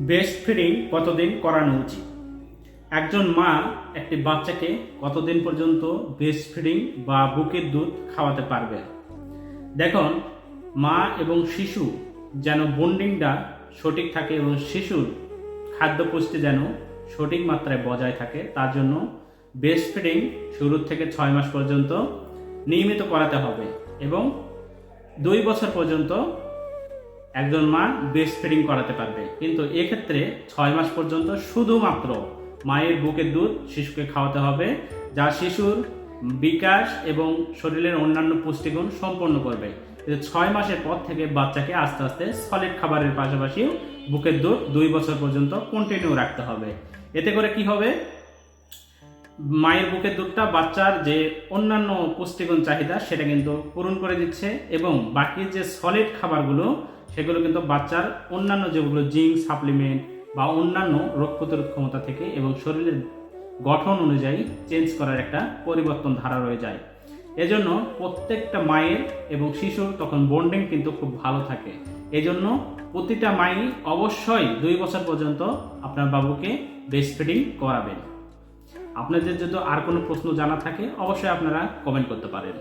Breast feeding কতদিন করানো উচিত? একজন মা একটি বাচ্চাকে কতদিন পর্যন্ত ব্রেস্ট ফিডিং বা বুকের দুধ খাওয়াতে পারবে? দেখুন, মা এবং শিশু যেন বন্ডিংটা সঠিক থাকে এবং শিশুর খাদ্য পুষ্টি যেন সঠিক মাত্রায় বজায় থাকে, তার জন্য ব্রেস্ট ফিডিং শুরু থেকে 6 মাস পর্যন্ত নিয়মিত করাতে হবে এবং 2 বছর পর্যন্ত একজন মা ব্রেস্ট ফিডিং করাতে পারবে। কিন্তু এক্ষেত্রে 6 মাস পর্যন্ত শুধুমাত্র মায়ের বুকের দুধ শিশুকে খাওয়াতে হবে, যা শিশুর বিকাশ এবং শরীরের অন্যান্য পুষ্টিগুণ সম্পন্ন করবে। 6 মাসের পর থেকে বাচ্চাকে আস্তে আস্তে সলিড খাবারের পাশাপাশি বুকের দুধ 2 বছর পর্যন্ত কন্টিনিউ রাখতে হবে। এতে করে কি হবে, মায়ের বুকের দুধটা বাচ্চার যে অন্যান্য পুষ্টিগুণ চাহিদা সেটা কিন্তু পূরণ করে দিচ্ছে এবং বাকি যে সলিড খাবারগুলো সেগুলো কিন্তু বাচ্চার অন্যান্য যেগুলো জিঙ্ক সাপ্লিমেন্ট বা অন্যান্য রোগ প্রতিরোধ ক্ষমতা থেকে এবং শরীরের গঠন অনুযায়ী চেঞ্জ করার একটা পরিবর্তন ধারা রয়ে যায়। এজন্য প্রত্যেকটা মায়ের এবং শিশুর তখন বন্ডিং কিন্তু খুব ভালো থাকে। এজন্য প্রতিটা মাই অবশ্যই 2 বছর পর্যন্ত আপনার বাবুকে ব্রেস্ট ফিডিং করাবেন। আপনাদের যদি আর কোনো প্রশ্ন জানা থাকে অবশ্যই আপনারা কমেন্ট করতে পারেন।